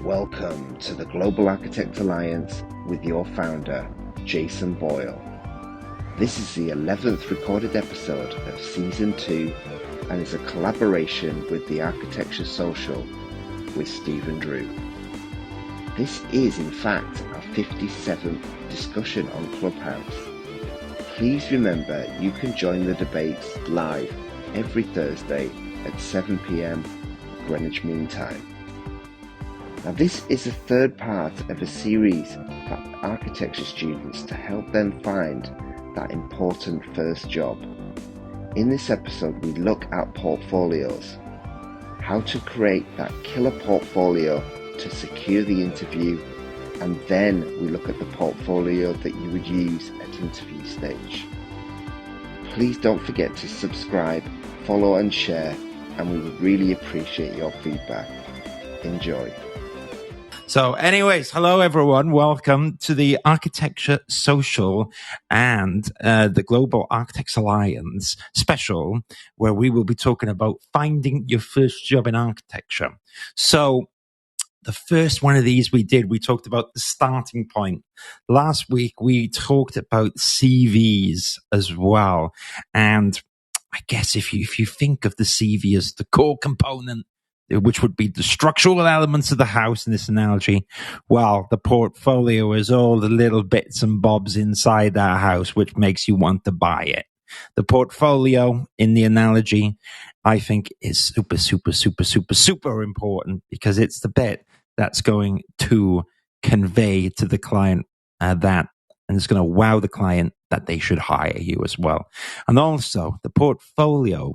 Welcome to the Global Architect Alliance with your founder, Jason Boyle. This is the 11th recorded episode of Season 2 and is a collaboration with the Architecture Social with Stephen Drew. This is in fact our 57th discussion on Clubhouse. Please remember you can join the debates live every Thursday at 7 p.m. Greenwich Mean Time. Now this is the third part of a series for architecture students to help them find that important first job. In this episode we look at portfolios, how to create that killer portfolio to secure the interview, and then we look at the portfolio that you would use at interview stage. Please don't forget to subscribe, follow and share, and we would really appreciate your feedback. Enjoy. So anyways, hello everyone. Welcome to the Architecture Social and the Global Architects Alliance special, where we will be talking about finding your first job in architecture. So the first one of these we talked about the starting point. Last week, we talked about CVs as well. And I guess if you think of the CV as the core component, which would be the structural elements of the house in this analogy, well, the portfolio is all the little bits and bobs inside that house, which makes you want to buy it. The portfolio in the analogy, I think, is super important because it's the bit that's going to convey to the client and it's going to wow the client that they should hire you as well. And also the portfolio,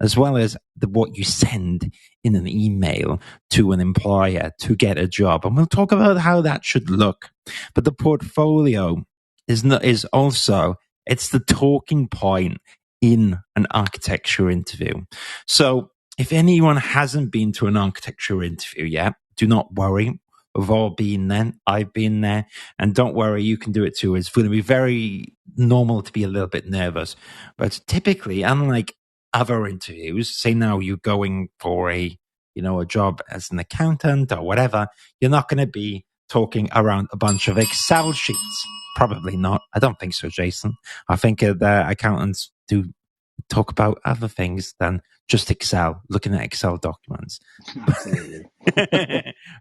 as well as what you send in an email to an employer to get a job. And we'll talk about how that should look. But the portfolio is also, it's the talking point in an architecture interview. So if anyone hasn't been to an architecture interview yet, do not worry. We've all been there. I've been there. And don't worry, you can do it too. It's going to be very normal to be a little bit nervous. But typically, unlike other interviews, say now you're going for a job as an accountant or whatever, you're not going to be talking around a bunch of Excel sheets. Probably not. I don't think so, Jason. I think the accountants do talk about other things than just Excel, looking at Excel documents. Absolutely.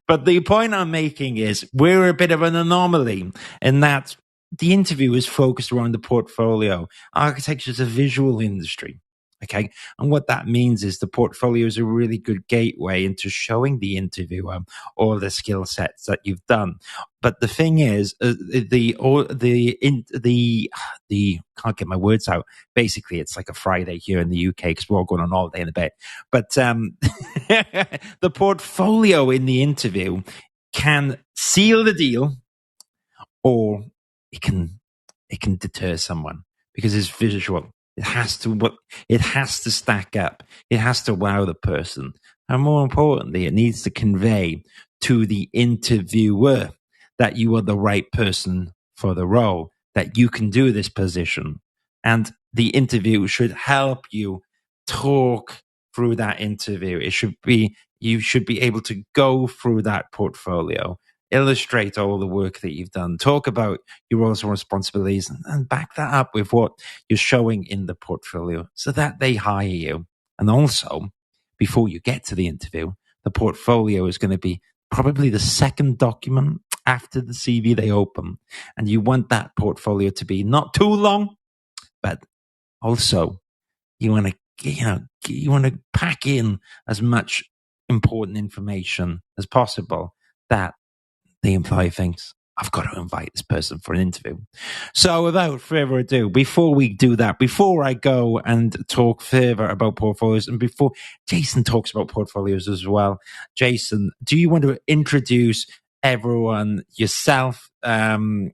But the point I'm making is we're a bit of an anomaly in that the interview is focused around the portfolio. Architecture is a visual industry. Okay. And what that means is the portfolio is a really good gateway into showing the interviewer all the skill sets that you've done. But the thing is, the can't get my words out. Basically, it's like a Friday here in the UK because we're all going on holiday in a bit. But the portfolio in the interview can seal the deal, or it can deter someone because it's visual. It has to stack up. It has to wow the person. And more importantly, it needs to convey to the interviewer that you are the right person for the role, that you can do this position. And the interview should help you talk through that interview. You should be able to go through that portfolio, illustrate all the work that you've done, talk about your roles and responsibilities, and back that up with what you're showing in the portfolio so that they hire you. And also, before you get to the interview, the portfolio is going to be probably the second document after the CV they open. And you want that portfolio to be not too long, but also you want to pack in as much important information as possible that the employee thinks, I've got to invite this person for an interview. So without further ado, before we do that, before I go and talk further about portfolios, and before Jason talks about portfolios as well, Jason, do you want to introduce everyone yourself? And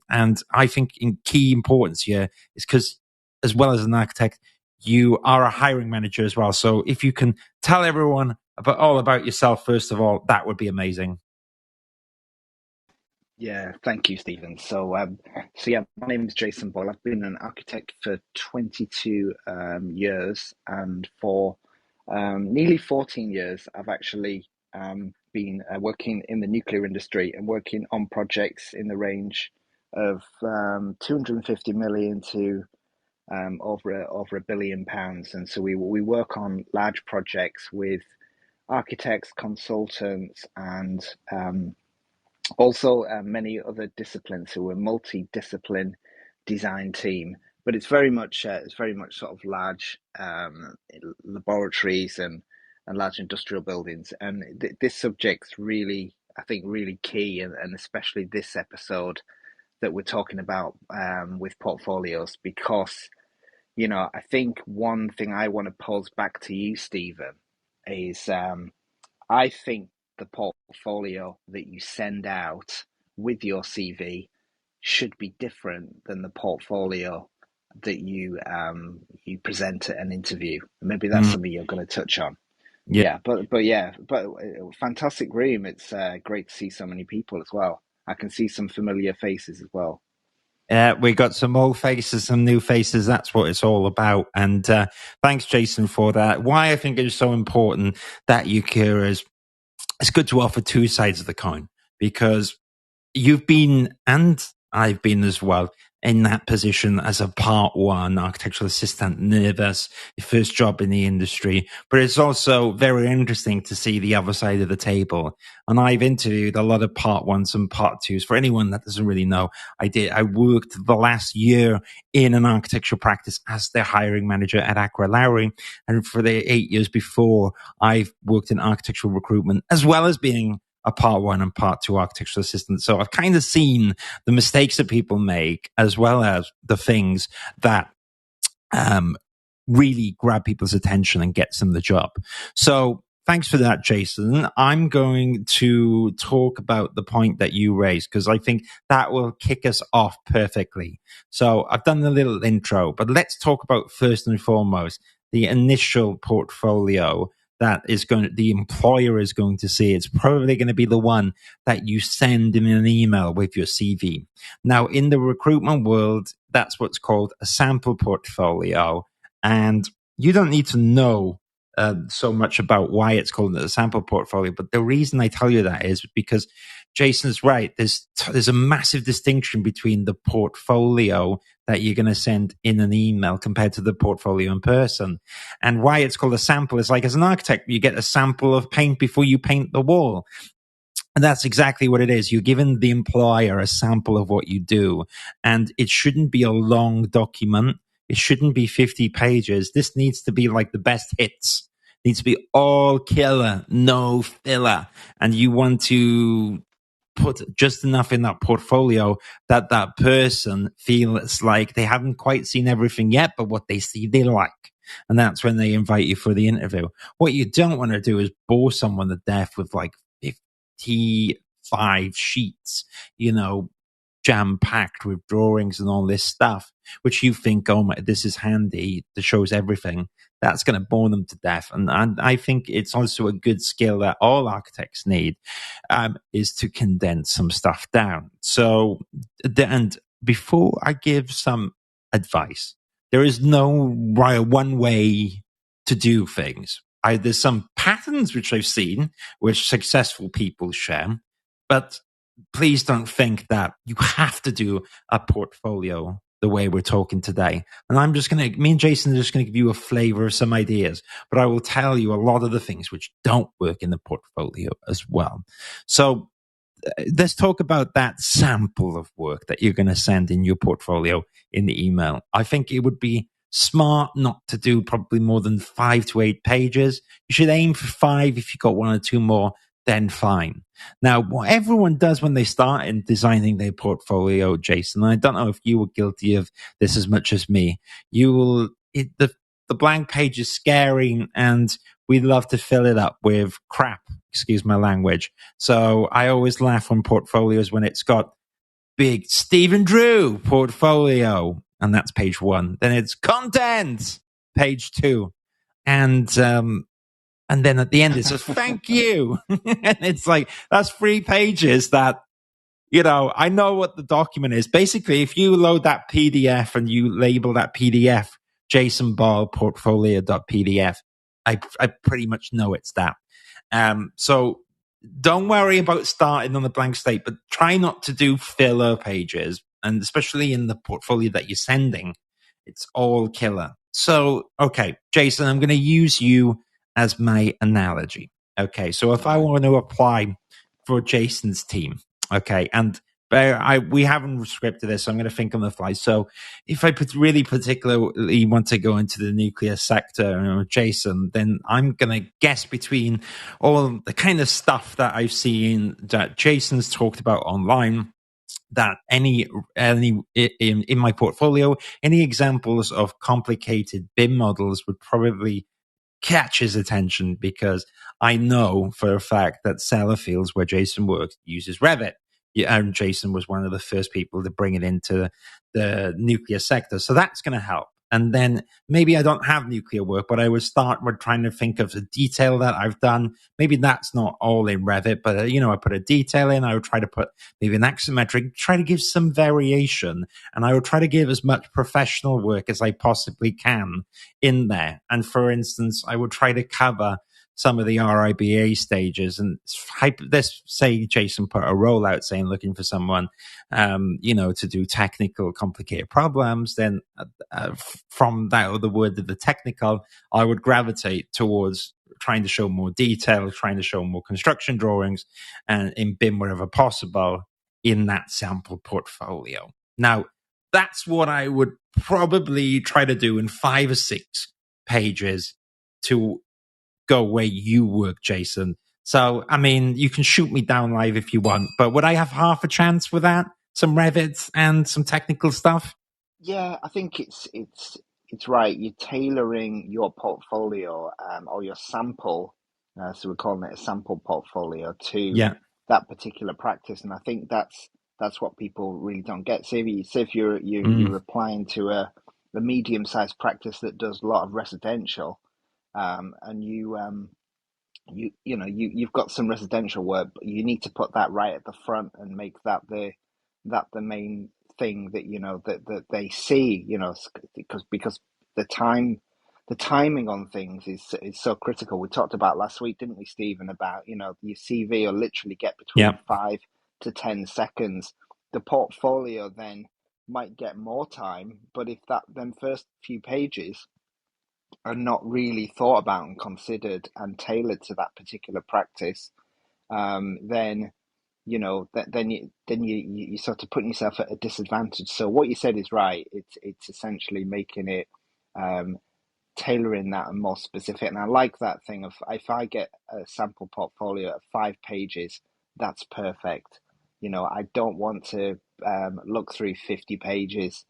I think in key importance here is because as well as an architect, you are a hiring manager as well. So if you can tell everyone all about yourself, first of all, that would be amazing. Yeah, thank you, Stephen. So my name is Jason Boyle. I've been an architect for 22 years, and for nearly 14 years, I've actually been working in the nuclear industry and working on projects in the range of 250 million to over £1 billion. And so we work on large projects with architects, consultants, and also many other disciplines. So we're a multi-discipline design team, but it's very much sort of large laboratories and large industrial buildings. And this subject's really, I think, really key, and especially this episode that we're talking about with portfolios, because I think one thing I want to pose back to you, Stephen, is I think the portfolio that you send out with your CV should be different than the portfolio that you present at an interview. Maybe that's something you're going to touch on. Yeah, but fantastic room. It's great to see so many people as well. I can see some familiar faces as well. We got some old faces, some new faces. That's what it's all about. And thanks, Jason, for that. Why I think it's so important that you hear is it's good to offer two sides of the coin, because you've been, and I've been as well, in that position as a part one architectural assistant, nervous, your first job in the industry. But it's also very interesting to see the other side of the table. And I've interviewed a lot of part ones and part twos. For anyone that doesn't really know, I worked the last year in an architectural practice as the hiring manager at Aqua Lowry. And for the 8 years before, I've worked in architectural recruitment, as well as being a part one and part two architectural assistant. So I've kind of seen the mistakes that people make, as well as the things that really grab people's attention and gets them the job. So thanks for that, Jason. I'm going to talk about the point that you raised, because I think that will kick us off perfectly. So I've done a little intro, but let's talk about, first and foremost, the initial portfolio that the employer is going to see. It's probably going to be the one that you send in an email with your CV. Now, in the recruitment world, that's what's called a sample portfolio. And you don't need to know so much about why it's called a sample portfolio. But the reason I tell you that is because Jason's right. There's a massive distinction between the portfolio that you're going to send in an email compared to the portfolio in person. And why it's called a sample is, like, as an architect, you get a sample of paint before you paint the wall. And that's exactly what it is. You're giving the employer a sample of what you do. And it shouldn't be a long document. It shouldn't be 50 pages. This needs to be like the best hits. It needs to be all killer, no filler. And you want to put just enough in that portfolio that that person feels like they haven't quite seen everything yet, but what they see, they like. And that's when they invite you for the interview. What you don't want to do is bore someone to death with like 55 sheets, jam-packed with drawings and all this stuff, which you think, oh my, this is handy, that shows everything. That's going to bore them to death. And I think it's also a good skill that all architects need, is to condense some stuff down. So, and before I give some advice, there is no one way to do things. There's some patterns which I've seen, which successful people share, but please don't think that you have to do a portfolio the way we're talking today. And me and Jason are just going to give you a flavor of some ideas, but I will tell you a lot of the things which don't work in the portfolio as well. So let's talk about that sample of work that you're going to send in your portfolio in the email. I think it would be smart not to do probably more than 5 to 8 pages. You should aim for 5. If you got 1 or 2 more, then fine. Now, what everyone does when they start in designing their portfolio, Jason, I don't know if you were guilty of this as much as me. The blank page is scary, and we love to fill it up with crap, excuse my language. So I always laugh on portfolios when it's got big Stephen Drew portfolio, and that's page 1. Then it's content, page 2. And then at the end, it says, thank you. And it's like, that's 3 pages that, I know what the document is. Basically, if you load that PDF and you label that PDF jasonballportfolio.pdf, I pretty much know it's that. So don't worry about starting on a blank slate, but try not to do filler pages. And especially in the portfolio that you're sending, it's all killer. So, okay, Jason, I'm going to use you as my analogy. Okay, so if I want to apply for Jason's team, okay, and we haven't scripted this, so I'm going to think on the fly. So if I really particularly want to go into the nuclear sector, Jason, then I'm going to guess between all the kind of stuff that I've seen that Jason's talked about online, that any in my portfolio, any examples of complicated BIM models would probably catch his attention, because I know for a fact that Sellafields, where Jason works, uses Revit. Yeah, and Jason was one of the first people to bring it into the nuclear sector. So that's going to help. And then maybe I don't have nuclear work, but I would start with trying to think of the detail that I've done. Maybe that's not all in Revit, but I put a detail in. I would try to put maybe an axometric, try to give some variation, and I would try to give as much professional work as I possibly can in there. And for instance, I would try to cover some of the RIBA stages. And let's say Jason put a rollout saying looking for someone, to do technical, complicated problems. Then from that other word of the technical, I would gravitate towards trying to show more detail, trying to show more construction drawings, and in BIM wherever possible in that sample portfolio. Now, that's what I would probably try to do in 5 or 6 pages to go where you work, Jason. So, I mean, you can shoot me down live if you want, but would I have half a chance with that? Some Revit and some technical stuff? Yeah, I think it's right. You're tailoring your portfolio or your sample, so we're calling it a sample portfolio to Yeah. that particular practice, and I think that's what people really don't get. Say if you're applying to a medium-sized practice that does a lot of residential, and you've got some residential work, but you need to put that right at the front and make that the main thing that that they see, because the timing on things is so critical. We talked about last week, didn't we, Stephen, about your CV will literally get between 5 to 10 seconds. The portfolio then might get more time, but if that then first few pages are not really thought about and considered and tailored to that particular practice, then you sort of putting yourself at a disadvantage. So what you said is right. It's essentially making it tailoring that and more specific. And I like that thing of, if I get a sample portfolio of 5 pages, that's perfect. I don't want to look through 50 pages.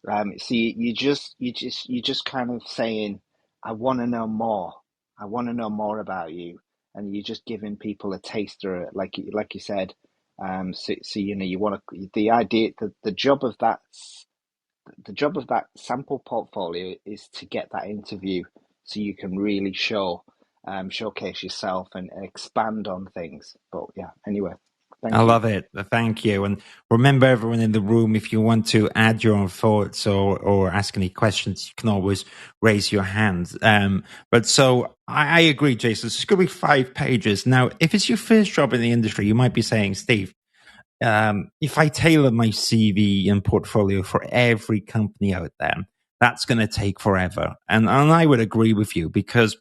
So you just kind of saying, I want to know more. I want to know more about you, and you're just giving people a taster, like you said. So you want to, the idea, the job of that sample portfolio is to get that interview, so you can really showcase yourself and expand on things. But yeah, anyway. I Thank you. love it. Thank you. And remember, everyone in the room, if you want to add your own thoughts or ask any questions, you can always raise your hand. But so I agree, Jason. It's going to be 5 pages. Now, if it's your first job in the industry, you might be saying, Steve, if I tailor my CV and portfolio for every company out there, that's going to take forever. And I would agree with you, because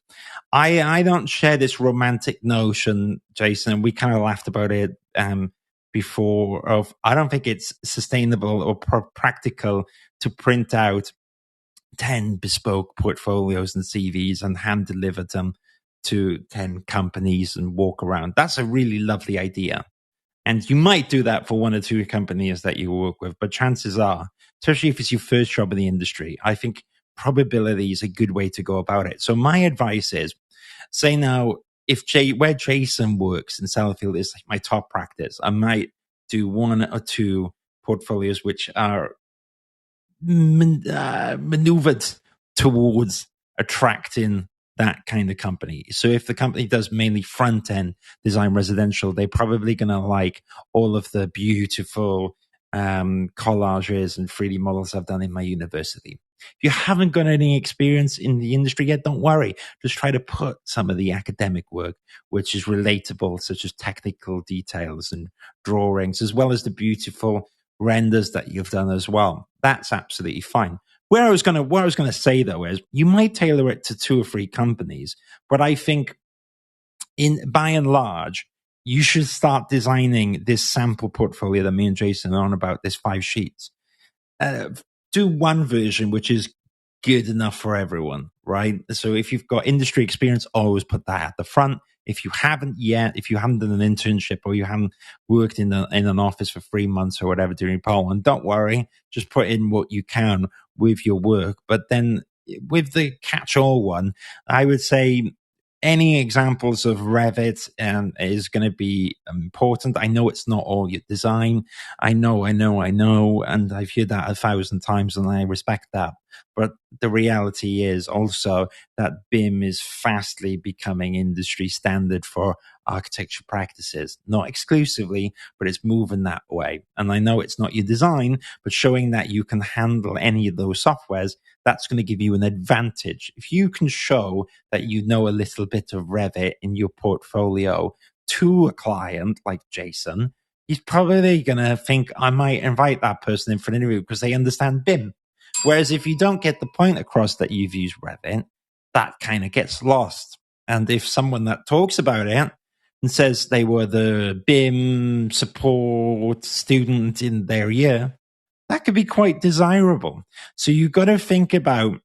I don't share this romantic notion, Jason. We kind of laughed about it before. I don't think it's sustainable or practical to print out 10 bespoke portfolios and CVs and hand deliver them to 10 companies and walk around. That's a really lovely idea. And you might do that for 1 or 2 companies that you work with, but chances are, especially if it's your first job in the industry, I think probability is a good way to go about it. So my advice is, say now, where Jason works in Sellafield is like my top practice, I might do 1 or 2 portfolios which are maneuvered towards attracting that kind of company. So if the company does mainly front end design residential, they're probably going to like all of the beautiful collages and 3D models I've done in my university. If you haven't got any experience in the industry yet, don't worry. Just try to put some of the academic work, which is relatable, such as technical details and drawings, as well as the beautiful renders that you've done as well. That's absolutely fine. What I was going to say though is you might tailor it to 2 or 3 companies, but I think by and large, you should start designing this sample portfolio that me and Jason are on about, this 5 sheets. Do one version which is good enough for everyone, right? So if you've got industry experience, always put that at the front. If you haven't yet, if you haven't done an internship or you haven't worked in an office for 3 months or whatever during Poland, don't worry. Just put in what you can with your work. But then with the catch-all one, I would say any examples of Revit is going to be important. I know it's not all your design. I know, and I've heard that 1,000 times, and I respect that. But the reality is also that BIM is fastly becoming industry standard for architecture practices. Not exclusively, but it's moving that way. And I know it's not your design, but showing that you can handle any of those softwares, that's going to give you an advantage. If you can show that you know a little bit of Revit in your portfolio to a client like Jason, he's probably going to think, I might invite that person in for an interview because they understand BIM. Whereas if you don't get the point across that you've used Revit, that kind of gets lost. And if someone that talks about it and says they were the BIM support student in their year, that could be quite desirable. So you've got to think about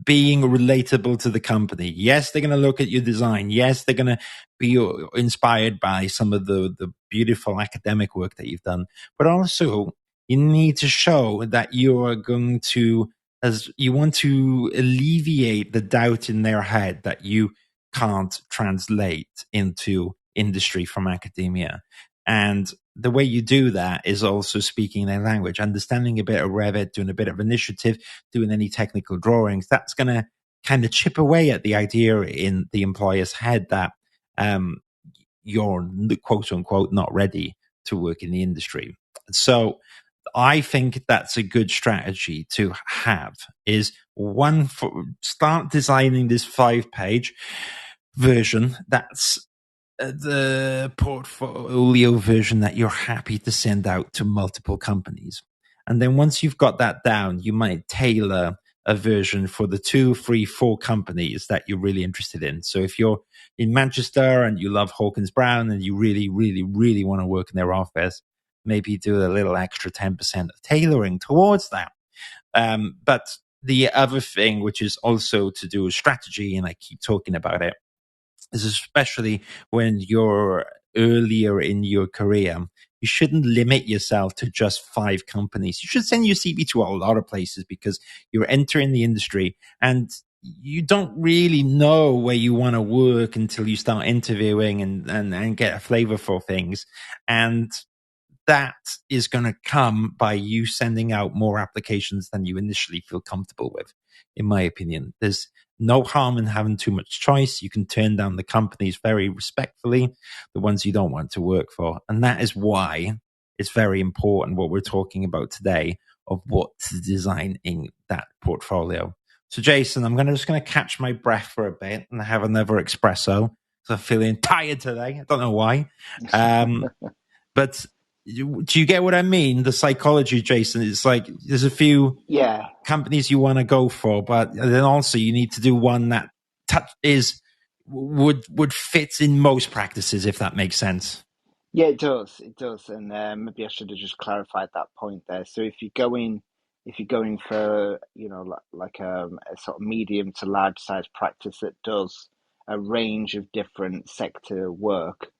being relatable to the company. Yes, they're going to look at your design. Yes, they're going to be inspired by some of the beautiful academic work that you've done. But also, you need to show that you are going to, as you want to alleviate the doubt in their head that you can't translate into industry from academia. And the way you do that is also speaking their language, understanding a bit of Revit, doing a bit of initiative, doing any technical drawings. That's going to kind of chip away at the idea in the employer's head that you're quote unquote not ready to work in the industry. So I think that's a good strategy to have, is start designing this 5-page version that's the portfolio version that you're happy to send out to multiple companies. And then once you've got that down, you might tailor a version for the 2, 3, 4 companies that you're really interested in. So if you're in Manchester and you love Hawkins Brown and you really, really, really want to work in their office, maybe do a little extra 10% of tailoring towards that. But the other thing, which is also to do with strategy, and I keep talking about it, is especially when you're earlier in your career, you shouldn't limit yourself to just 5 companies. You should send your CV to a lot of places because you're entering the industry and you don't really know where you want to work until you start interviewing and get a flavor for things. And that is going to come by you sending out more applications than you initially feel comfortable with, in my opinion. There's no harm in having too much choice. You can turn down the companies very respectfully, the ones you don't want to work for. And that is why it's very important what we're talking about today of what to design in that portfolio. So Jason, I'm just going to catch my breath for a bit and have another espresso. So I'm feeling tired today. I don't know why. But do you get what I mean? The psychology, Jason, it's like there's a few companies you want to go for, but then also you need to do one that would fit in most practices, if that makes sense. Yeah, it does. It does. And maybe I should have just clarified that point there. So if you're going for, like a sort of medium to large size practice that does a range of different sector work,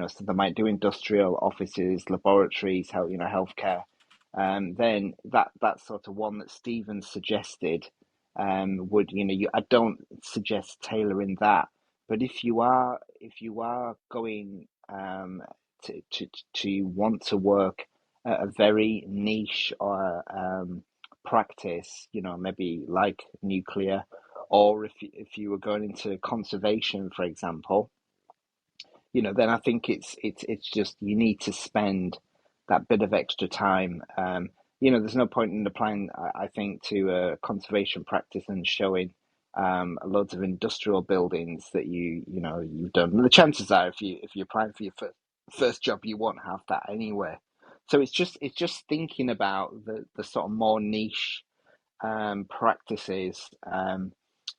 so they might do industrial, offices, laboratories, healthcare, then that sort of one that Stephen suggested would, I don't suggest tailoring that, but if you are going to want to work at a very niche or practice, maybe like nuclear, or if you were going into conservation, for example, then I think it's just you need to spend that bit of extra time. there's no point in applying, I think, to a conservation practice and showing loads of industrial buildings that you've done. The chances are, if you're applying for your first job, you won't have that anyway. So it's just thinking about the sort of more niche practices,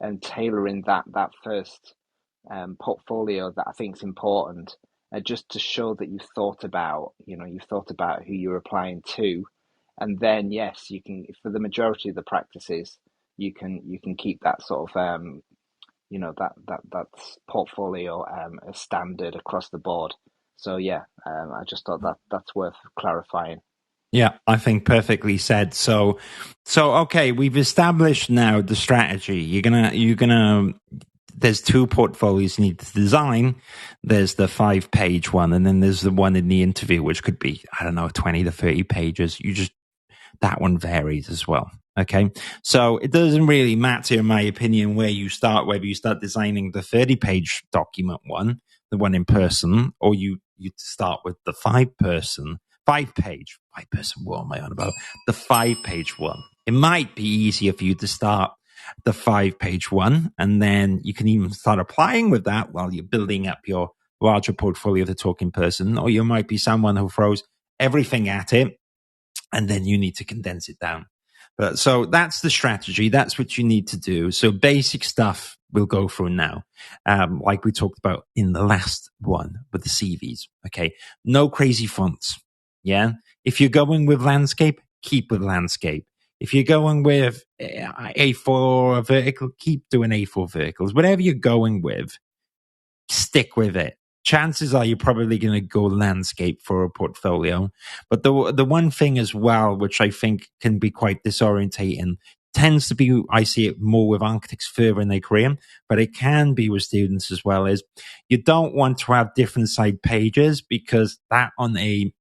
and tailoring that first portfolio that I think is important, just to show that you've thought about who you're applying to, and then yes, you can, for the majority of the practices, you can keep that sort of that portfolio as standard across the board. So yeah, I just thought that's worth clarifying. Yeah, I think perfectly said. So okay, we've established now the strategy. You're gonna. There's two portfolios you need to design. There's the 5-page one, and then there's the one in the interview, which could be, I don't know, 20 to 30 pages. That one varies as well. Okay. So it doesn't really matter, in my opinion, where you start, whether you start designing the 30-page document one, the one in person, or you start with the 5-person, 5-page, 5-person, what am I on about? The 5-page one. It might be easier for you to start the 5-page one, and then you can even start applying with that while you're building up your larger portfolio of the talking person, or you might be someone who throws everything at it, and then you need to condense it down. But so that's the strategy. That's what you need to do. So basic stuff we'll go through now, like we talked about in the last one with the CVs. Okay, no crazy fonts. Yeah, if you're going with landscape, keep with landscape. If you're going with A4 vertical, keep doing A4 verticals. Whatever you're going with, stick with it. Chances are you're probably going to go landscape for a portfolio. But the one thing as well, which I think can be quite disorientating, tends to be, I see it more with architects further in their career, but it can be with students as well, is you don't want to have different side pages, because that on a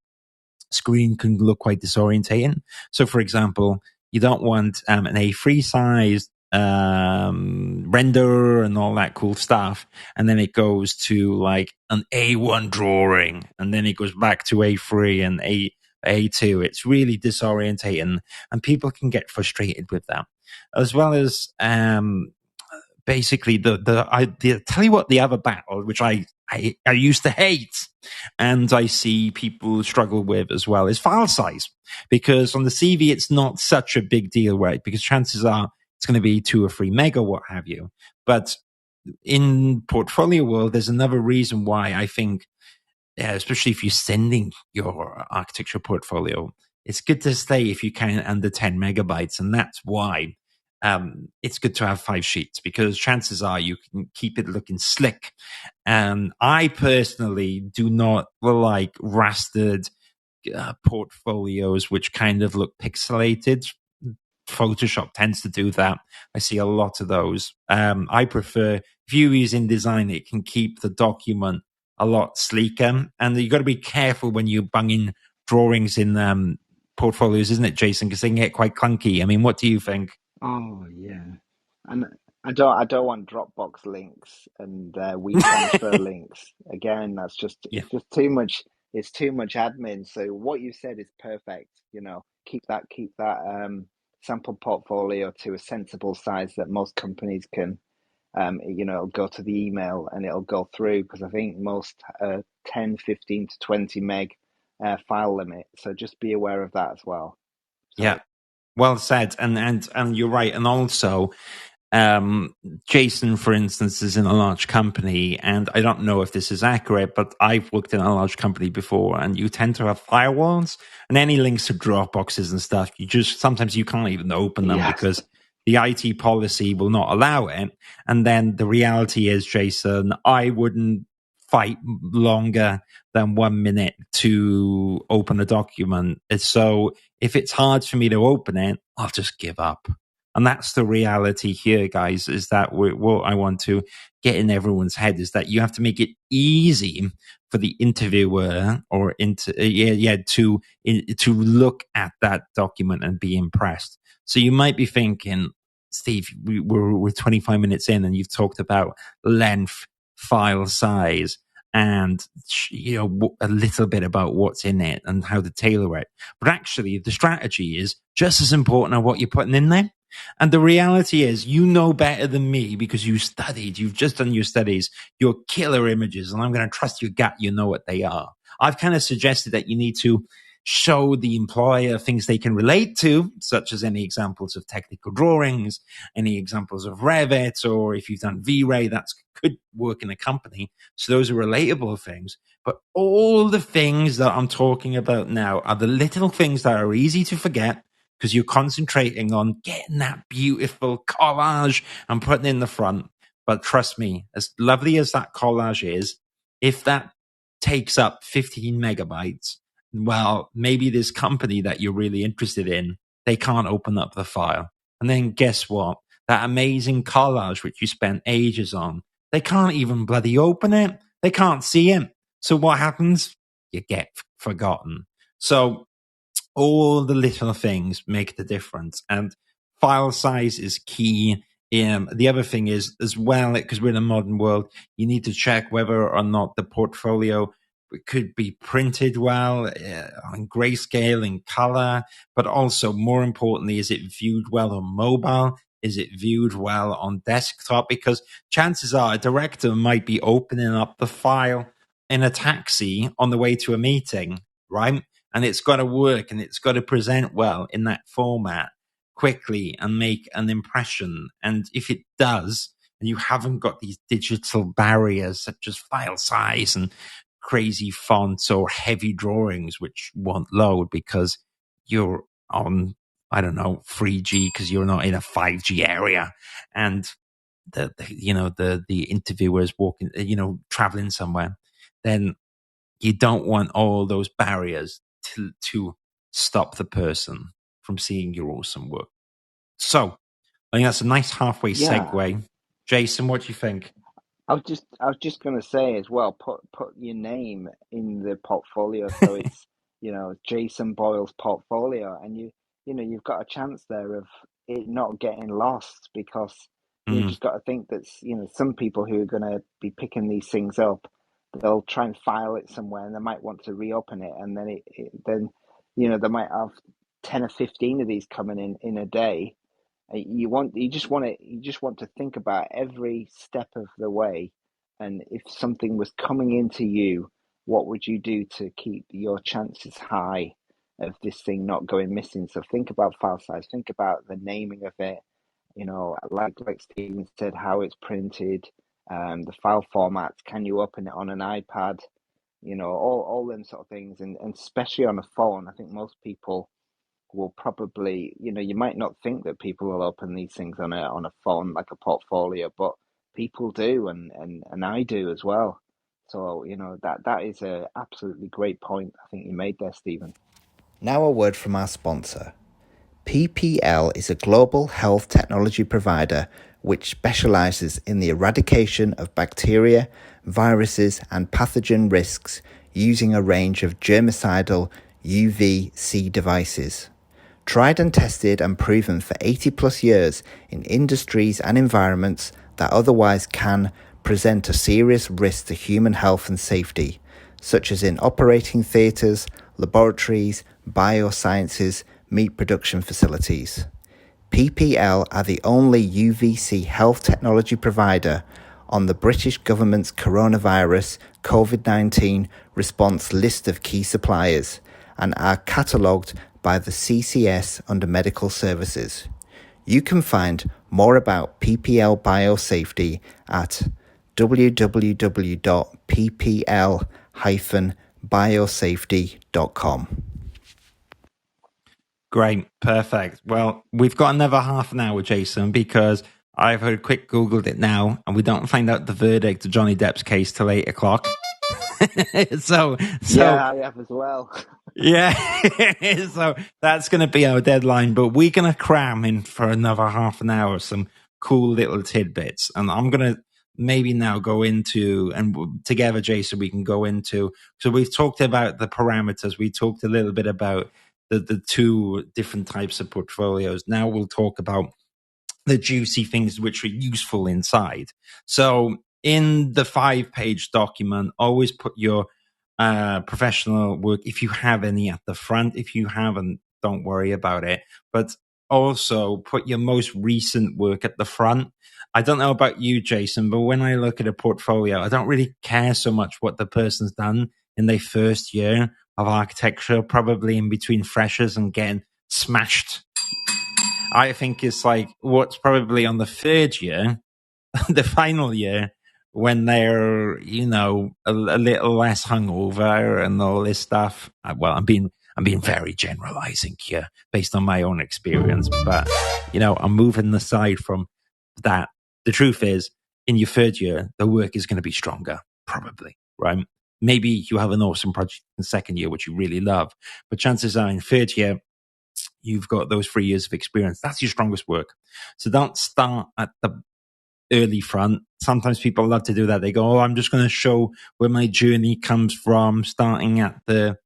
screen can look quite disorientating. So for example, you don't want an A3 size render and all that cool stuff, and then it goes to like an A1 drawing, and then it goes back to A3 and A2. It's really disorientating, and people can get frustrated with that, as well as basically I tell you what, the other battle, which I used to hate, and I see people struggle with as well, is file size. Because on the CV, it's not such a big deal, right? Because chances are it's going to be 2 or 3 mega, what have you. But in portfolio world, there's another reason why I think, especially if you're sending your architecture portfolio, it's good to stay, if you can, under 10 megabytes. And that's why it's good to have 5 sheets, because chances are you can keep it looking slick. And I personally do not like rastered portfolios which kind of look pixelated. Photoshop tends to do that. I see a lot of those. I prefer, if you use InDesign, it can keep the document a lot sleeker. And you've got to be careful when you bung in drawings in portfolios, isn't it, Jason? Because they can get quite clunky. I mean, what do you think? Oh yeah, and I don't want Dropbox links and WeTransfer links. Again, Yeah. it's just too much. It's too much admin. So what you said is perfect. Keep that sample portfolio to a sensible size that most companies can. It'll go to the email and it'll go through, because I think most 10, 15 to 20 meg file limit. So just be aware of that as well. So, Yeah. Well said. And you're right. And also, Jason, for instance, is in a large company, and I don't know if this is accurate, but I've worked in a large company before, and you tend to have firewalls, and any links to Dropboxes and stuff, sometimes you can't even open them, yes. because the IT policy will not allow it. And then the reality is, Jason, I wouldn't fight longer than 1 minute to open a document. So if it's hard for me to open it, I'll just give up. And that's the reality here, guys, is that what I want to get in everyone's head is that you have to make it easy for the interviewer to look at that document and be impressed. So you might be thinking, Steve, we're 25 minutes in and you've talked about length, file size, and a little bit about what's in it and how to tailor it. But actually, the strategy is just as important as what you're putting in there. And the reality is, you know better than me because you've just done your studies, your killer images, and I'm going to trust your gut. You know what they are. I've kind of suggested that you need to show the employer things they can relate to, such as any examples of technical drawings, any examples of Revit, or if you've done V-Ray, that could work in a company. So those are relatable things. But all the things that I'm talking about now are the little things that are easy to forget because you're concentrating on getting that beautiful collage and putting in the front. But trust me, as lovely as that collage is, if that takes up 15 megabytes, well, maybe this company that you're really interested in, they can't open up the file. And then guess what? That amazing collage, which you spent ages on, they can't even bloody open it. They can't see it. So what happens? You get forgotten. So all the little things make the difference. And file size is key. The other thing is as well, because we're in a modern world, you need to check whether or not the portfolio could be printed well on grayscale in color, but also more importantly, is it viewed well on mobile? Is it viewed well on desktop? Because chances are a director might be opening up the file in a taxi on the way to a meeting, right? And it's got to work and it's got to present well in that format quickly and make an impression. And if it does, and you haven't got these digital barriers such as file size and crazy fonts or heavy drawings, which won't load because you're on, I don't know, 3G because you're not in a 5G area. And the interviewers walking, traveling somewhere, then you don't want all those barriers to stop the person from seeing your awesome work. So I think that's a nice halfway segue. Jason, what do you think? I was just going to say as well, put your name in the portfolio, so it's Jason Boyle's portfolio, and you've got a chance there of it not getting lost, because you just got to think that some people who are going to be picking these things up, they'll try and file it somewhere, and they might want to reopen it, and then then they might have 10 or 15 of these coming in a day. You just want to think about every step of the way, and if something was coming into you, what would you do to keep your chances high of this thing not going missing? So think about file size, think about the naming of it, like Stephen said, how it's printed, the file formats, can you open it on an iPad, all them sort of things, and especially on a phone. I think most people will probably, you might not think that people will open these things on a phone like a portfolio, but people do, and I do as well. So that is a absolutely great point I think you made there, Stephen. Now a word from our sponsor. PPL is a global health technology provider which specializes in the eradication of bacteria, viruses, and pathogen risks using a range of germicidal UVC devices. Tried and tested and proven for 80 plus years in industries and environments that otherwise can present a serious risk to human health and safety, such as in operating theatres, laboratories, biosciences, meat production facilities. PPL are the only UVC health technology provider on the British government's coronavirus COVID-19 response list of key suppliers and are catalogued by the CCS under medical services. You can find more about PPL biosafety at www.ppl-biosafety.com. Great. Perfect. Well, we've got another half an hour, Jason, because I've heard quick Googled it now, and we don't find out the verdict of Johnny Depp's case till 8 o'clock. so yeah, I have as well. Yeah, so that's going to be our deadline, but we're going to cram in for another half an hour some cool little tidbits. And I'm going to maybe now go into, and together, Jason, we can go into, so we've talked about the parameters. We talked a little bit about the two different types of portfolios. Now we'll talk about the juicy things which are useful inside. So in the 5-page document, always put your professional work, if you have any, at the front. If you haven't, don't worry about it. But also put your most recent work at the front. I don't know about you, Jason, but when I look at a portfolio, I don't really care so much what the person's done in their first year of architecture, probably in between freshers and getting smashed. I think it's like what's probably on the third year, the final year, when they're, a little less hungover and all this stuff. Well, I'm being very generalizing here based on my own experience, but I'm moving aside from that. The truth is, in your third year, the work is going to be stronger, probably, right? Maybe you have an awesome project in the second year, which you really love, but chances are in third year, you've got those 3 years of experience. That's your strongest work. So don't start at the early front. Sometimes people love to do that. They go, "Oh, I'm just going to show where my journey comes from, starting at the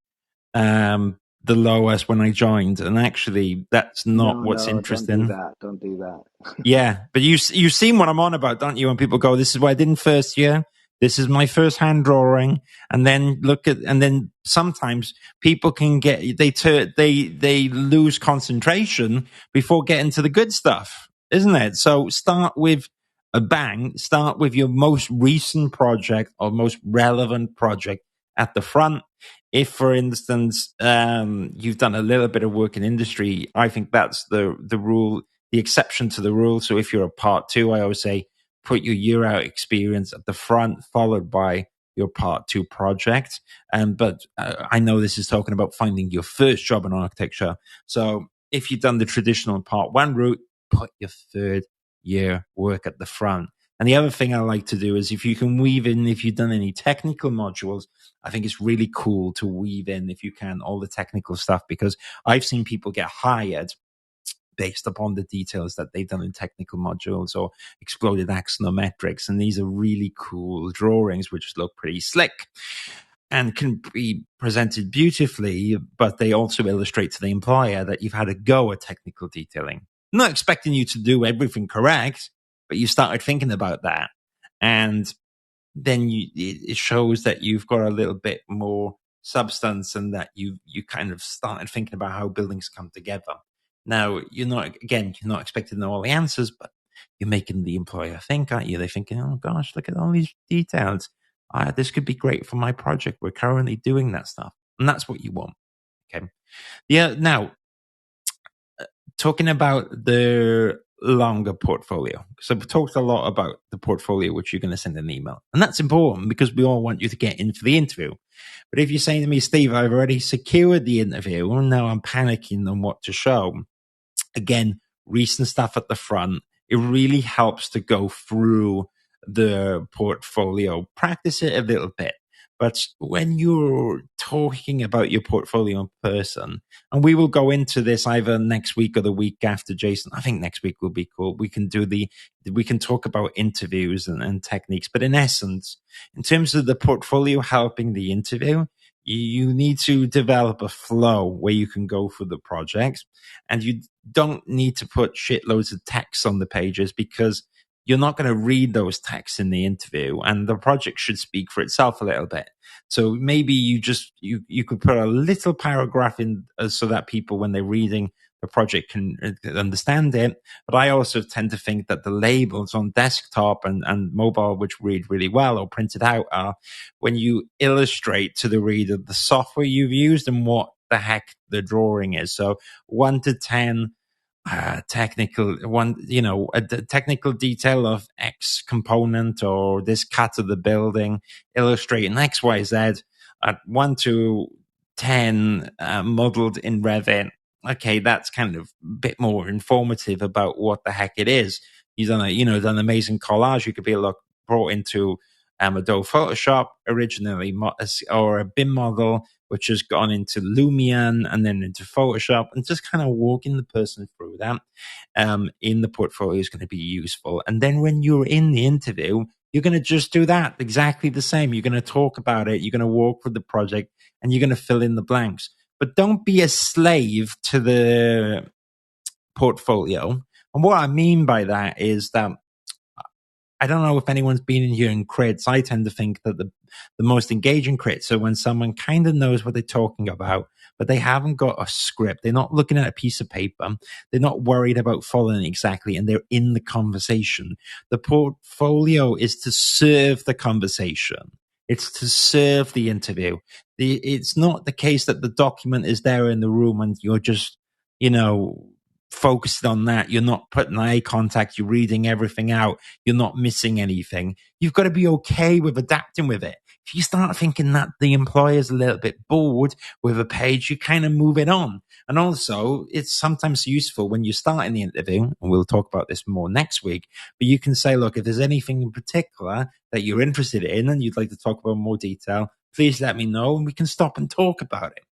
lowest when I joined." And actually, that's not what's interesting. Don't do that. Yeah, but you've seen what I'm on about, don't you? When people go, "This is what I did in first year. This is my first hand drawing," and then then sometimes people can they lose concentration before getting to the good stuff, isn't it? So start with a bang. Start with your most recent project or most relevant project at the front. If, for instance, you've done a little bit of work in industry, I think that's the rule, the exception to the rule. So if you're a part two, I always say put your year out experience at the front, followed by your part two project. But I know this is talking about finding your first job in architecture. So if you've done the traditional part one route, put your third year work at the front. And the other thing I like to do is if you can weave in, if you've done any technical modules, I think it's really cool to weave in, if you can, all the technical stuff, because I've seen people get hired based upon the details that they've done in technical modules or exploded axonometrics. And these are really cool drawings, which look pretty slick and can be presented beautifully, but they also illustrate to the employer that you've had a go at technical detailing. I'm not expecting you to do everything correct, but you started thinking about that. And then it shows that you've got a little bit more substance and that you kind of started thinking about how buildings come together. Now, you're not expected to know all the answers, but you're making the employer think, aren't you? They're thinking, "Oh gosh, look at all these details. This could be great for my project. We're currently doing that stuff." And that's what you want. Okay. Yeah. Now, talking about the longer portfolio. So we've talked a lot about the portfolio, which you're going to send an email. And that's important because we all want you to get in for the interview. But if you're saying to me, "Steve, I've already secured the interview, and now I'm panicking on what to show," again, recent stuff at the front. It really helps to go through the portfolio, practice it a little bit. But when you're talking about your portfolio in person, and we will go into this either next week or the week after, Jason. I think next week will be cool. We can talk about interviews and techniques. But in essence, in terms of the portfolio helping the interview, you need to develop a flow where you can go through the project, and you don't need to put shitloads of text on the pages because you're not going to read those texts in the interview, and the project should speak for itself a little bit. So maybe you could put a little paragraph in so that people, when they're reading the project, can understand it. But I also tend to think that the labels on desktop and mobile, which read really well or printed out, are when you illustrate to the reader the software you've used and what the heck the drawing is. So 1 to 10, technical one, a technical detail of X component or this cut of the building, illustrating X, Y, Z at 1 to 10, modeled in Revit. Okay, that's kind of a bit more informative about what the heck it is. You've done done amazing collage. You could be brought into Adobe Photoshop originally, or a BIM model, which has gone into Lumion and then into Photoshop, and just kind of walking the person through that in the portfolio is going to be useful. And then when you're in the interview, you're going to just do that exactly the same. You're going to talk about it. You're going to walk through the project and you're going to fill in the blanks. But don't be a slave to the portfolio. And what I mean by that is that I don't know if anyone's been in here in crits. I tend to think that the most engaging crits are when someone kind of knows what they're talking about, but they haven't got a script. They're not looking at a piece of paper. They're not worried about following exactly, and they're in the conversation. The portfolio is to serve the conversation. It's to serve the interview. It's not the case that the document is there in the room and you're just, focused on that. You're not putting eye contact. You're reading everything out. You're not missing anything. You've got to be okay with adapting with it. If you start thinking that the employer's a little bit bored with a page, you kind of move it on. And also, it's sometimes useful when you start in the interview, and we'll talk about this more next week, but you can say, look, if there's anything in particular that you're interested in and you'd like to talk about in more detail, please let me know and we can stop and talk about it.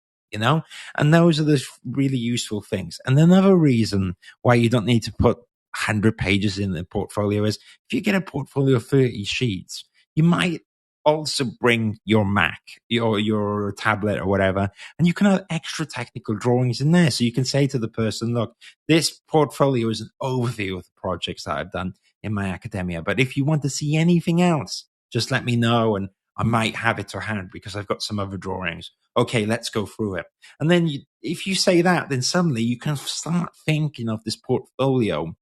And those are the really useful things. And another reason why you don't need to put 100 pages in the portfolio is if you get a portfolio of 30 sheets, you might also bring your Mac, your tablet or whatever, and you can have extra technical drawings in there. So you can say to the person, look, this portfolio is an overview of the projects that I've done in my academia. But if you want to see anything else, just let me know and I might have it to hand because I've got some other drawings. Okay, let's go through it. And then if you say that, then suddenly you can start thinking of this portfolio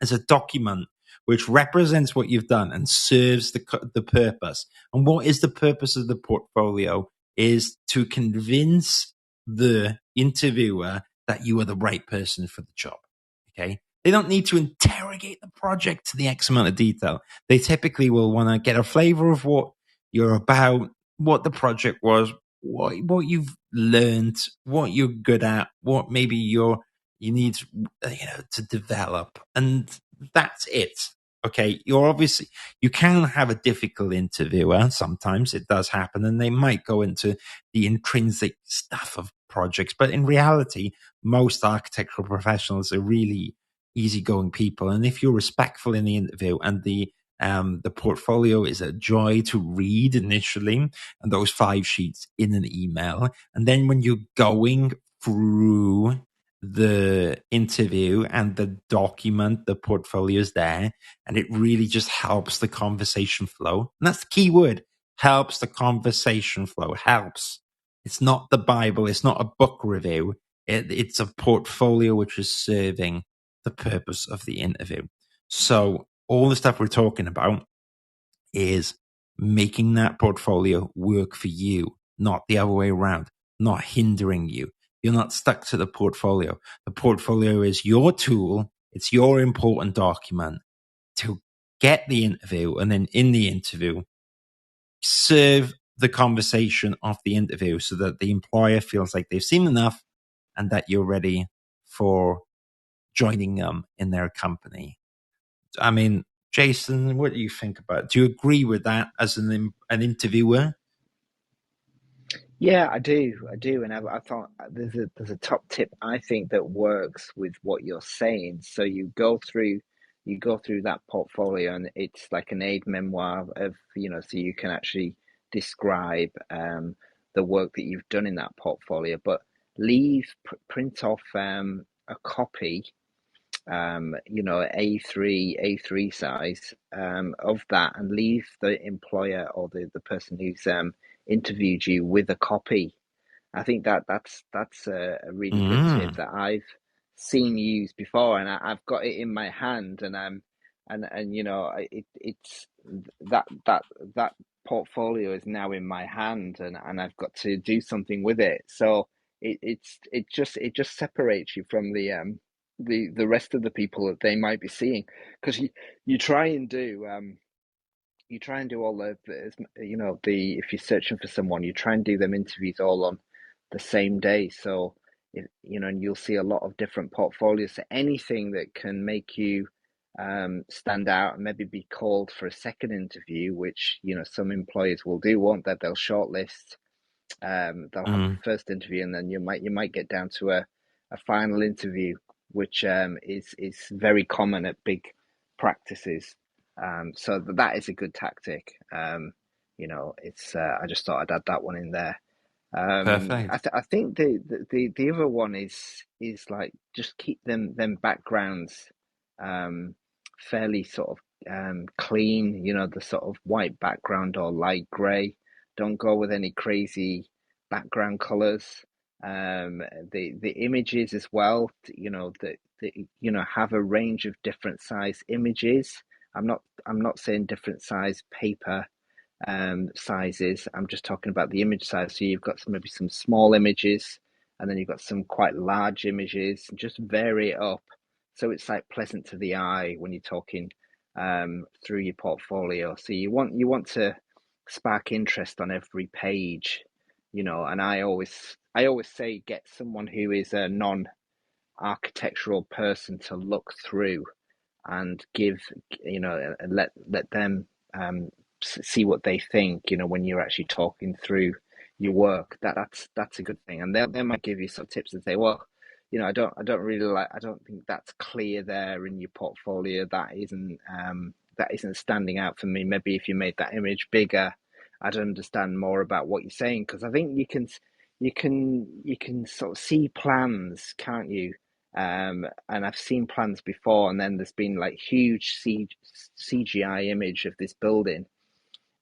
as a document which represents what you've done and serves the purpose. And what is the purpose of the portfolio is to convince the interviewer that you are the right person for the job. Okay. They don't need to interrogate the project to the X amount of detail. They typically will want to get a flavor of what you're about, what the project was, what you've learned, what you're good at, what maybe you need to develop, and that's it. Okay, you can have a difficult interviewer. Sometimes it does happen, and they might go into the intrinsic stuff of projects. But in reality, most architectural professionals are really easygoing people, and if you're respectful in the interview and the portfolio is a joy to read initially, and those 5 sheets in an email. And then when you're going through the interview and the document, the portfolio is there, and it really just helps the conversation flow. And that's the key word, helps the conversation flow, helps. It's not the Bible. It's not a book review. It's a portfolio which is serving the purpose of the interview. So all the stuff we're talking about is making that portfolio work for you, not the other way around, not hindering you. You're not stuck to the portfolio. The portfolio is your tool. It's your important document to get the interview, and then in the interview, serve the conversation of the interview so that the employer feels like they've seen enough and that you're ready for joining them in their company. I mean, Jason, what do you think about it? Do you agree with that as an interviewer? Yeah, I do. And I thought there's a top tip I think that works with what you're saying. So you go through that portfolio, and it's like an aid memoir of so you can actually describe the work that you've done in that portfolio, but print off a copy, A3 size of that, and leave the employer or the person who's interviewed you with a copy. I think that's a really good tip that I've seen used before, and I've got it in my hand, and it's that portfolio is now in my hand, and I've got to do something with it. So it just separates you from the rest of the people that they might be seeing, because you try and do all the if you're searching for someone, you try and do them interviews all on the same day. So and you'll see a lot of different portfolios. So anything that can make you stand out and maybe be called for a second interview, which some employers will do, won't they? They'll shortlist. They'll have a first interview, and then you might get down to a final interview, which is very common at big practices. So that is a good tactic. It's I just thought I'd add that one in there. Perfect. I think the other one is like just keep them backgrounds fairly sort of clean, the sort of white background or light grey. Don't go with any crazy background colours. The images as well, have a range of different size images. I'm not saying different size paper sizes. I'm just talking about the image size. So you've got maybe some small images, and then you've got some quite large images. Just vary it up so it's like pleasant to the eye when you're talking through your portfolio. So you want to spark interest on every page, And I always say get someone who is a non-architectural person to look through and give, and let them see what they think, when you're actually talking through your work. That's a good thing, and they might give you some tips and say, well, I don't think that's clear there in your portfolio. That isn't standing out for me. Maybe if you made that image bigger, I'd understand more about what you're saying, because I think you can sort of see plans, can't you? And I've seen plans before, and then there's been like huge CGI image of this building,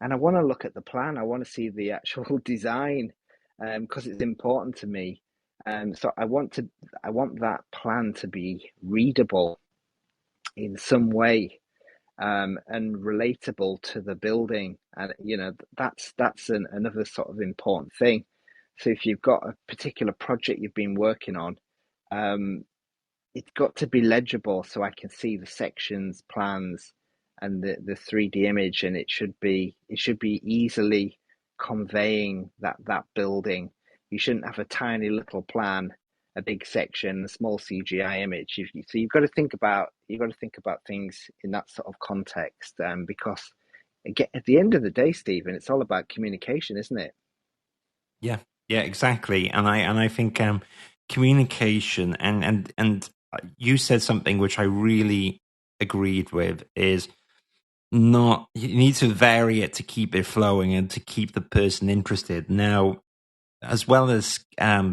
and I want to look at the plan. I want to see the actual design, because it's important to me. So I want that plan to be readable in some way, and relatable to the building, and that's another sort of important thing. So if you've got a particular project you've been working on, um, it's got to be legible so I can see the sections, plans, and the 3D image, and it should be easily conveying that building. You shouldn't have a tiny little plan, a big section, a small CGI image. So you've got to think about things in that sort of context, because again, at the end of the day, Stephen, it's all about communication, isn't it? Yeah, yeah, exactly. And I think communication and you said something which I really agreed with is not you need to vary it to keep it flowing and to keep the person interested. Now, as well as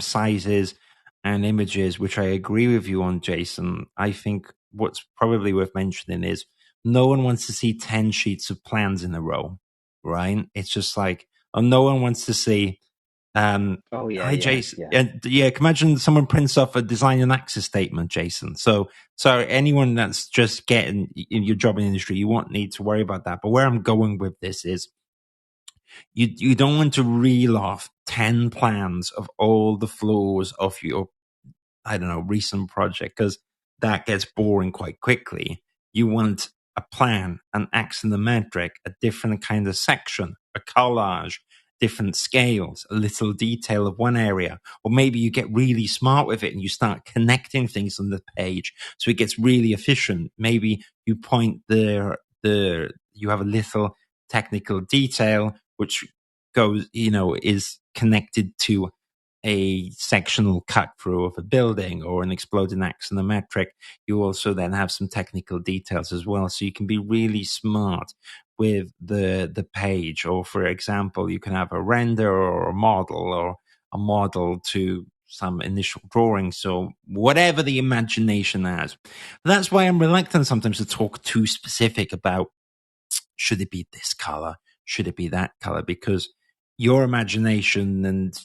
sizes and images, which I agree with you on, Jason, I think what's probably worth mentioning is no one wants to see 10 sheets of plans in a row, right? It's just like, oh, no one wants to see Oh yeah, hi, yeah, Jason. yeah. Yeah, imagine someone prints off a design and access statement, Jason. So anyone that's just getting in your job in the industry, you won't need to worry about that. But where I'm going with this is you don't want to reel off 10 plans of all the floors of your, I don't know, recent project, because that gets boring quite quickly. You want a plan, an axonometric, a different kind of section, a collage, different scales, a little detail of one area. Or maybe you get really smart with it and you start connecting things on the page so it gets really efficient. Maybe you point you have a little technical detail which goes, is connected to a sectional cut through of a building or an exploding axonometric. You also then have some technical details as well. So you can be really smart with the page. Or for example, you can have a render or a model to some initial drawing. So whatever the imagination has. That's why I'm reluctant sometimes to talk too specific about should it be this color? Should it be that color? Because your imagination and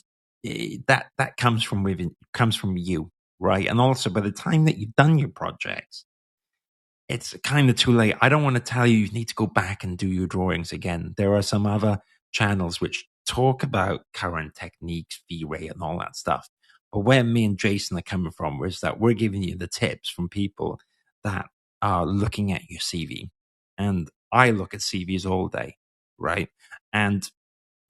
that comes from you, right? And also, by the time that you've done your projects, it's kind of too late. I don't want to tell you need to go back and do your drawings again. There are some other channels which talk about current techniques, V-Ray, and all that stuff. But where me and Jason are coming from is that we're giving you the tips from people that are looking at your CV. And I look at CVs all day, right? And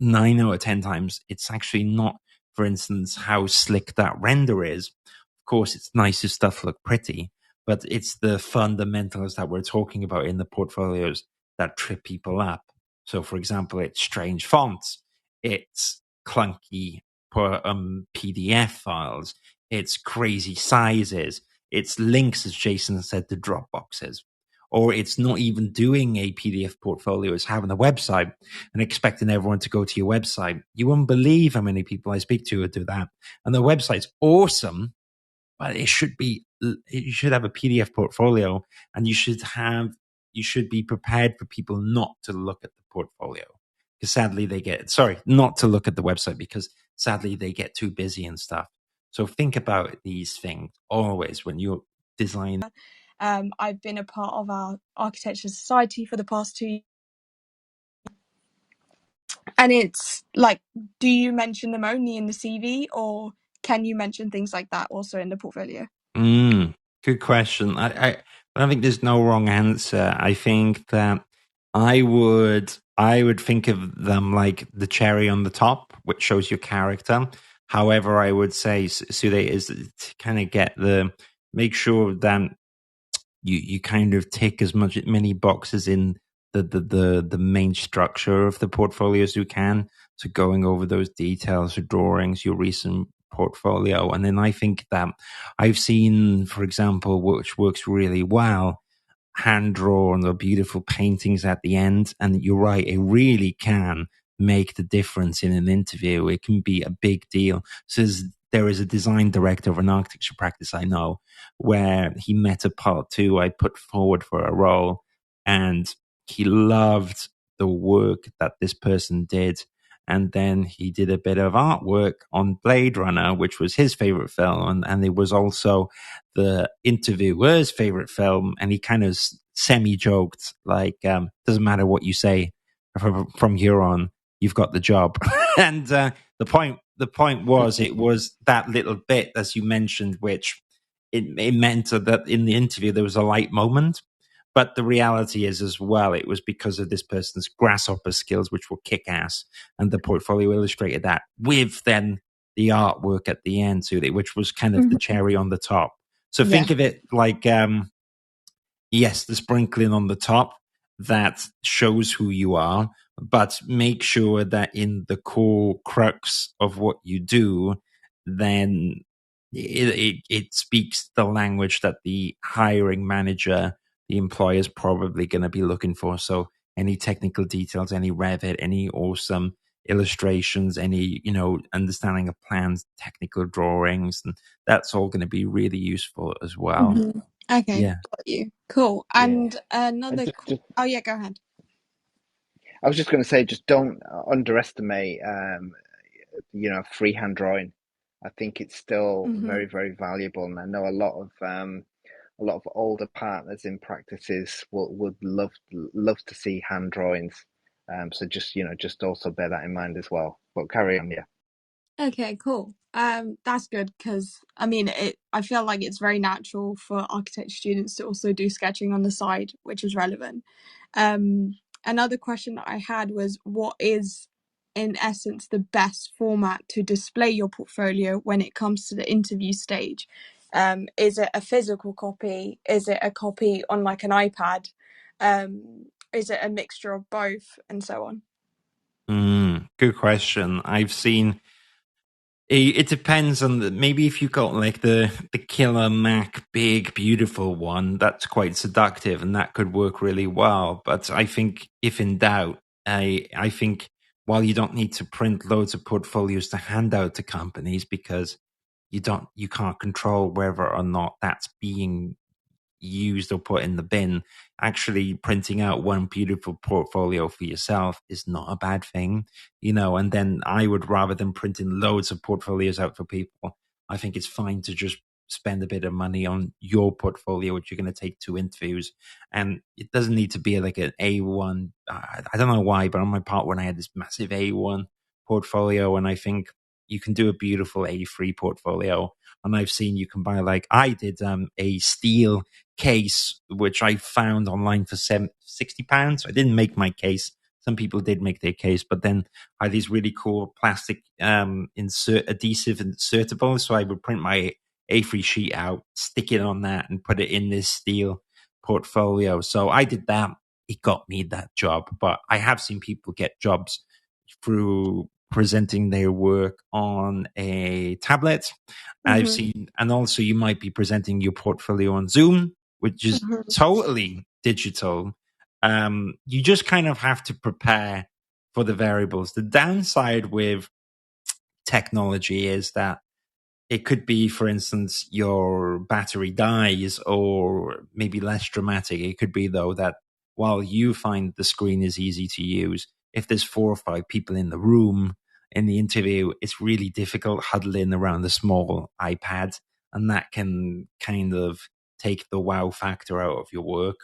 9 out of 10 times, it's actually not, for instance, how slick that render is. Of course, it's nice if stuff look pretty, but it's the fundamentals that we're talking about in the portfolios that trip people up. So, for example, it's strange fonts, it's clunky PDF files, it's crazy sizes, it's links, as Jason said, to Dropboxes, or it's not even doing a PDF portfolio, it's having a website and expecting everyone to go to your website. You wouldn't believe how many people I speak to who do that. And the website's awesome, but you should have a PDF portfolio, and you you should be prepared for people not to look at the portfolio, because sadly not to look at the website, because sadly they get too busy and stuff. So think about these things always when you're designing. I've been a part of our architecture society for the past 2 years. And it's like, do you mention them only in the CV, or can you mention things like that also in the portfolio? Good question. I don't think there's no wrong answer. I think that I would think of them like the cherry on the top, which shows your character. However, I would say, Sude, is to kind of make sure that you kind of tick many boxes in the main structure of the portfolio as you can. So going over those details, your drawings, your recent portfolio. And then I think that I've seen, for example, which works really well, hand drawn or beautiful paintings at the end. And you're right, it really can make the difference in an interview. It can be a big deal. So there is a design director of an architecture practice I know, where he met a part two I put forward for a role, and he loved the work that this person did. And then he did a bit of artwork on Blade Runner, which was his favorite film. And it was also the interviewer's favorite film. And he kind of semi-joked, like, doesn't matter what you say from here on, you've got the job. And the point was, it was that little bit, as you mentioned, which it meant that in the interview there was a light moment. But the reality is as well, it was because of this person's grasshopper skills, which were kick ass. And the portfolio illustrated that with then the artwork at the end, to it, which was kind of the cherry on the top. So think of it like, yes, the sprinkling on the top that shows who you are, but make sure that in the core crux of what you do, then it speaks the language that the hiring manager, the employer, is probably going to be looking for. So any technical details, any Revit, any awesome illustrations, any, understanding of plans, technical drawings, and that's all going to be really useful as well. Okay, Yeah. got you. Cool. And another... Oh, yeah, go ahead. I was just going to say, just don't underestimate, freehand drawing. I think it's still very, very valuable, and I know a lot of older partners in practices would love to see hand drawings. So just also bear that in mind as well. But carry on, yeah. Okay, cool. That's good, because I feel like it's very natural for architecture students to also do sketching on the side, which is relevant. Another question that I had was, what is, in essence, the best format to display your portfolio when it comes to the interview stage? Is it a physical copy? Is it a copy on like an iPad? Is it a mixture of both, and so on? Good question. I've seen it depends on maybe if you got like the killer Mac big beautiful one, that's quite seductive and that could work really well. But I think if in doubt, I think while you don't need to print loads of portfolios to hand out to companies, because you can't control whether or not that's being used or put in the bin, actually printing out one beautiful portfolio for yourself is not a bad thing, and then I would, rather than printing loads of portfolios out for people, I think it's fine to just spend a bit of money on your portfolio, which you're going to take to interviews. And it doesn't need to be like an A1. I don't know why, but on my part, when I had this massive A1 portfolio, and I think you can do a beautiful A3 portfolio. And I've seen you can buy, like I did, a steel case, which I found online for £60. I didn't make my case. Some people did make their case, but then I had these really cool plastic adhesive insertables. So I would print my A3 sheet out, stick it on that, and put it in this steel portfolio. So I did that. It got me that job. But I have seen people get jobs through presenting their work on a tablet. I've seen, and also you might be presenting your portfolio on Zoom, which is totally digital. You just kind of have to prepare for the variables. The downside with technology is that it could be, for instance, your battery dies, or maybe less dramatic. It could be, though, that while you find the screen is easy to use, if there's 4 or 5 people in the room in the interview, it's really difficult huddling around a small iPad, and that can kind of take the wow factor out of your work.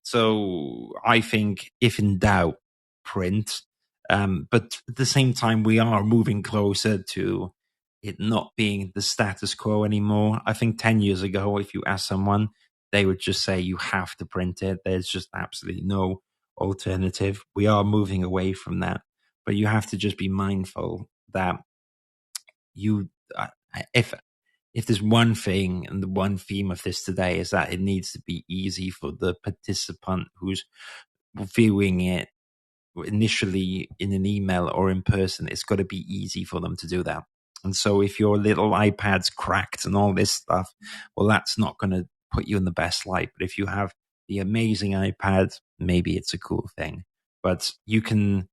So I think if in doubt, print. But at the same time, we are moving closer to it not being the status quo anymore. I think 10 years ago, if you ask someone, they would just say you have to print it. There's just absolutely no alternative. We are moving away from that, but you have to just be mindful that you, if there's one thing and the one theme of this today is that it needs to be easy for the participant who's viewing it initially in an email or in person. It's got to be easy for them to do that. And so if your little iPad's cracked and all this stuff, well, that's not going to put you in the best light. But if you have the amazing iPad, maybe it's a cool thing. But you can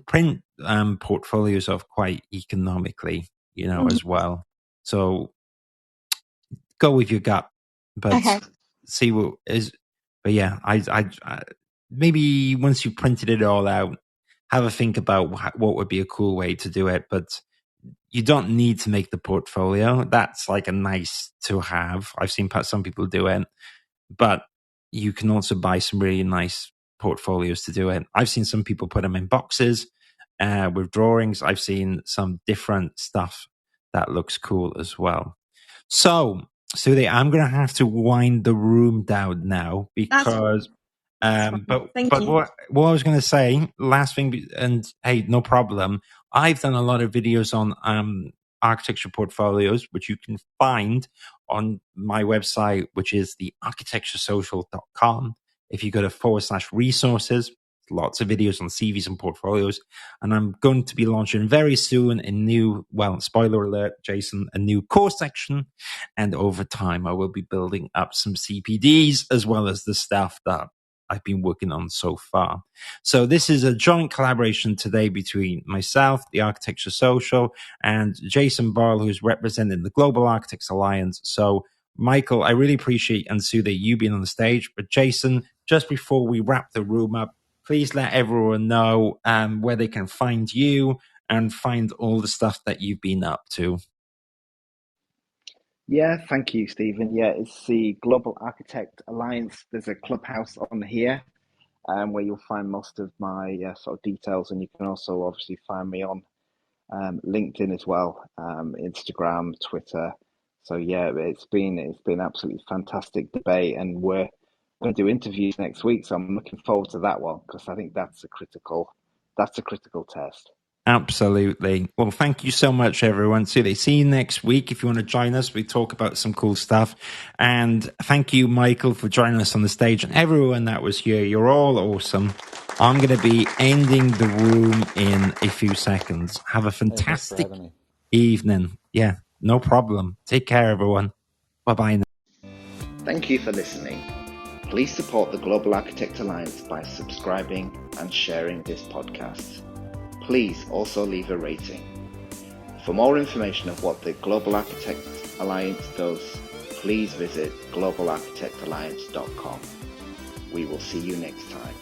print portfolios off quite economically, as well. So go with your gut, but see what is. But yeah, I maybe once you printed it all out, have a think about what would be a cool way to do it. But you don't need to make the portfolio. That's like a nice to have. I've seen some people do it, but you can also buy some really nice portfolios to do it. I've seen some people put them in boxes with drawings. I've seen some different stuff that looks cool as well. So, Sudhi, I'm going to have to wind the room down now because, but what I was going to say, last thing, and hey, no problem. I've done a lot of videos on architecture portfolios, which you can find on my website, which is the architecturesocial.com. If you go to /resources, lots of videos on CVs and portfolios. And I'm going to be launching very soon a new, well, spoiler alert, Jason, a new course section. And over time, I will be building up some CPDs as well as the stuff that I've been working on so far. So this is a joint collaboration today between myself, the Architecture Social, and Jason Boyle, who's representing the Global Architects Alliance. So Michael, I really appreciate and Sue that you being on the stage. But Jason, just before we wrap the room up, please let everyone know where they can find you and find all the stuff that you've been up to. Yeah, thank you, Stephen. Yeah, it's the Global Architect Alliance. There's a clubhouse on here where you'll find most of my sort of details, and you can also obviously find me on LinkedIn as well, Instagram, Twitter. So yeah, it's been absolutely fantastic debate, and we're going to do interviews next week. So I'm looking forward to that one because I think that's a critical test. Absolutely. Well, thank you so much, everyone. See you next week. If you want to join us, we talk about some cool stuff. And thank you, Michael, for joining us on the stage, and everyone that was here. You're all awesome. I'm going to be ending the room in a few seconds. Have a fantastic evening. Yeah, no problem. Take care, everyone. Bye-bye now. Thank you for listening. Please support the Global Architect Alliance by subscribing and sharing this podcast. Please also leave a rating. For more information of what the Global Architect Alliance does, please visit globalarchitectalliance.com. We will see you next time.